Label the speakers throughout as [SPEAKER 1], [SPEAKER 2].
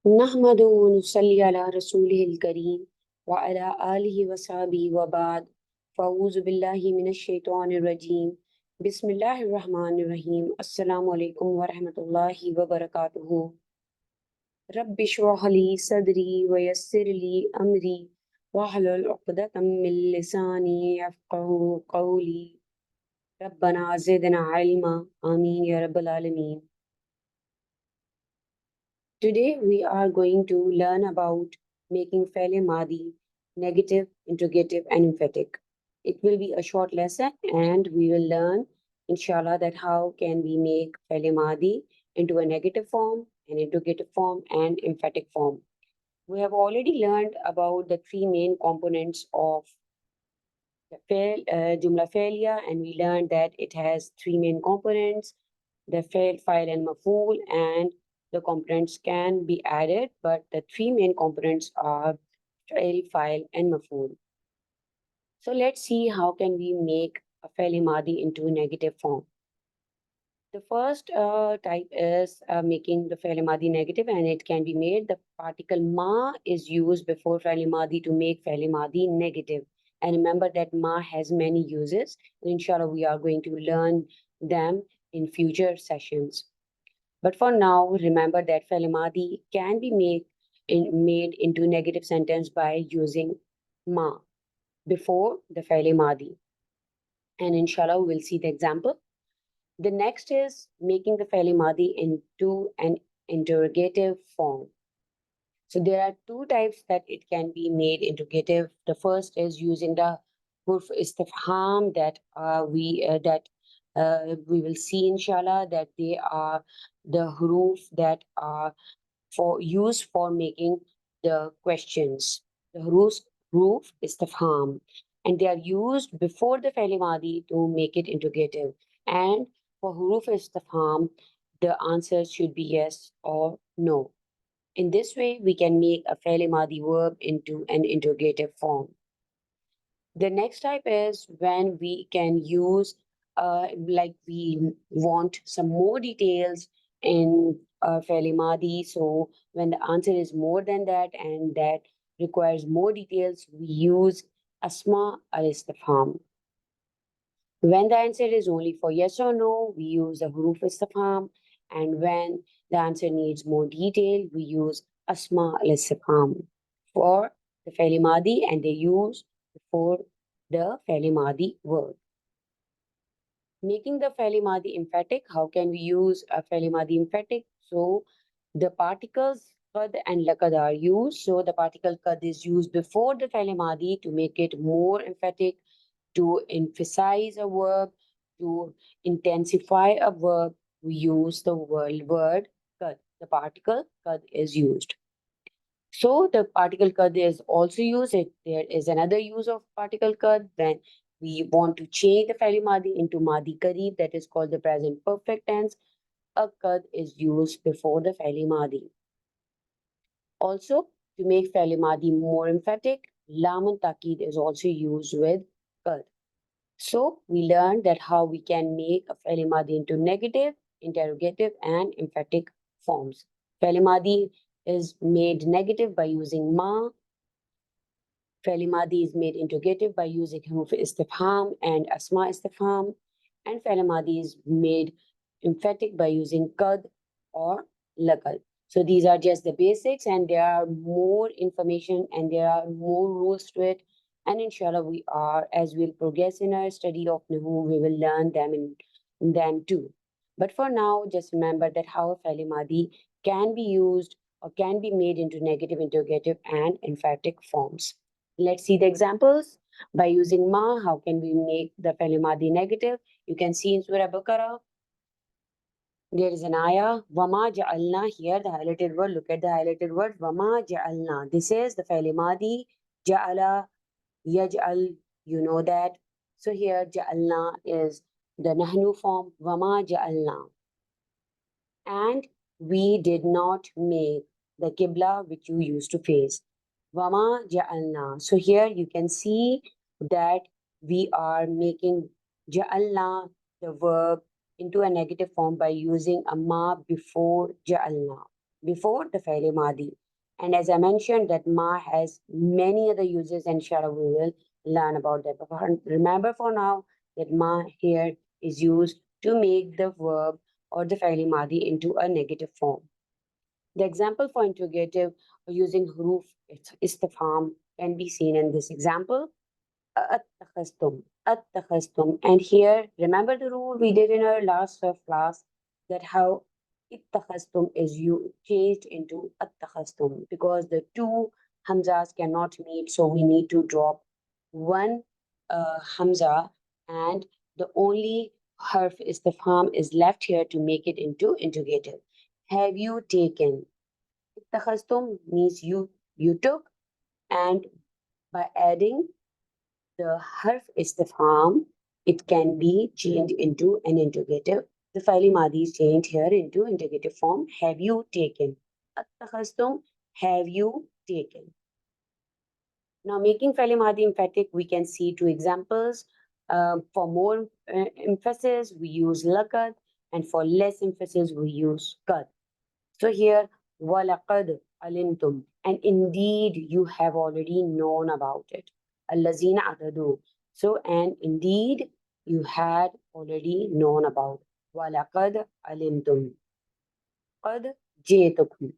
[SPEAKER 1] नहमदु व नुसल्ली अला रसूलिहिल करीम व अला आलिहि व सहबिहि व बाद फ़अऊज़ु बिल्लाहि मिनश शैतानिर रजीम बिस्मिल्लाहिर रहमानिर रहीम अस्सलामु अलैकुम व रहमतुल्लाहि व बरकातुहू रब्बि इश्रह ली सदरी व यस्सिर ली अमरी वहलुल उक़दतम मिन लिसानी यफ़क़हू क़ौली रब्बना ज़िदना इल्मा आमीन या रब्बल आलमीन। Today we are going to learn about making فعل ماضي negative, interrogative and emphatic. It will be a short lesson and we will learn inshallah that how can we make فعل ماضي into a negative form, an interrogative form and emphatic form. We have already learned about the three main components of Jumla failure, and we learned that it has three main components: the fail, file, and mafool, and the components can be added, but the three main components are fail, file, and mafool. So let's see how can we make a fail madi into a negative form. The first type is making the fail madi negative, and it can be made. The particle ma is used before fail madi to make fail madi negative. And remember that ma has many uses. Inshallah, we are going to learn them in future sessions. But for now, remember that fail madi can be made into negative sentence by using ma before the fail madi. And inshallah, we'll see the example. The next is making the faili madi into an interrogative form. So there are two types that it can be made interrogative. The first is using the huruf istifham that we will see inshallah that they are the huruf that are for use for making the questions. The huruf istifham, and they are used before the faili madi to make it interrogative. And for huruf istifham, the answer should be yes or no. In this way, we can make a faili madi verb into an interrogative form. The next type is when we can use, like we want some more details in faili madi. So when the answer is more than that and that requires more details, we use asma al-istifham. When the answer is only for yes or no, we use the huruf istifham. And when the answer needs more detail, we use asma al-istifham for the faili madi, and they use for the faili madi verb. Making the faili madi emphatic, how can we use a faili madi emphatic? So the particles qad and laqad are used. So the particle qad is used before the faili madi to make it more emphatic, to emphasize a verb, to intensify a verb. We use the word qad. The particle qad is used. So the particle kad is also used. There is another use of particle kad when we want to change the faili madi into madi kareeb, that is called the present perfect tense. A kad is used before the faili madi. Also, to make faili madi more emphatic, lam and takid is also used with kad. So we learned that how we can make a faili madi into negative, interrogative, and emphatic forms. Faili madi is made negative by using ma. Faili madi is made interrogative by using huruf istifham and asma istifham. And faili madi is made emphatic by using kad or laqad. So these are just the basics, and there are more information and there are more rules to it. And inshallah, as we'll progress in our study of Nahu, we will learn them in them too. But for now, just remember that how a faili madi can be used or can be made into negative, interrogative, and emphatic forms. Let's see the examples. By using ma, how can we make the faili madi negative? You can see in Surah Baqarah, there is an ayah, Wama ja'alna, here the highlighted word, look at the highlighted word, Wama ja'alna. This is the faili madi, ja'ala, yaj'al, you know that. So here ja'alna is the nahnu form, Wama ja'alna. And we did not make the qibla which you used to face. Wama ja'alna. So here you can see that we are making ja'alna, the verb, into a negative form by using a ma before ja'alna. before the fi'l madi. And as I mentioned, that ma has many other uses, and inshallah we will learn about that. But remember for now that ma here is used to make the verb or the fi'l madi into a negative form. The example for interrogative using huruf istifham can be seen in this example. Attakhastum, attakhastum. And here, remember the rule we did in our last class that how ittakhastum is you changed into attakhastum because the two hamzas cannot meet, so we need to drop one hamza, and the only harf istifham is left here to make it into interrogative. Have you taken? Ittakhastum means you took, and by adding the harf istifham, it can be changed into an interrogative. The fi'l madi is changed here into interrogative form. Have you taken? Attakhastum, have you taken? Now, making fi'l madi emphatic, we can see two examples. For more emphasis, we use laqad, and for less emphasis, we use qad. So here, وَلَقَدْ عَلِمْتُمْ, and indeed you have already known about it. الَّذِينَ عَتَدُوا. So, and indeed you had already known about. وَلَقَدْ عَلِمْتُمْ. قَدْ جِئْتُكُمْ.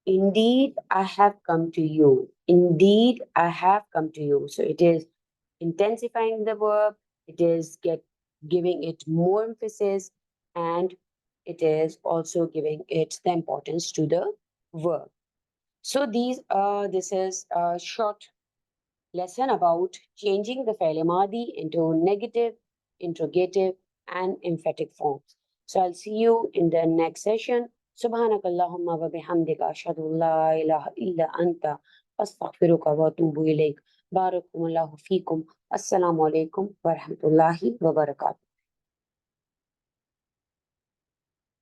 [SPEAKER 1] Indeed, I have come to you. Indeed, I have come to you. So it is intensifying the verb, it is giving it more emphasis, and it is also giving it the importance to the verb. So this is a short lesson about changing the fi'l madi into negative, interrogative, and emphatic forms. So I'll see you in the next session. سبحانك اللهم وبحمدك أشهد أن لا إله إلا أنت أستغفرك وأتوب إليك. بارك الله فيكم. السلام عليكم ورحمة الله وبركاته.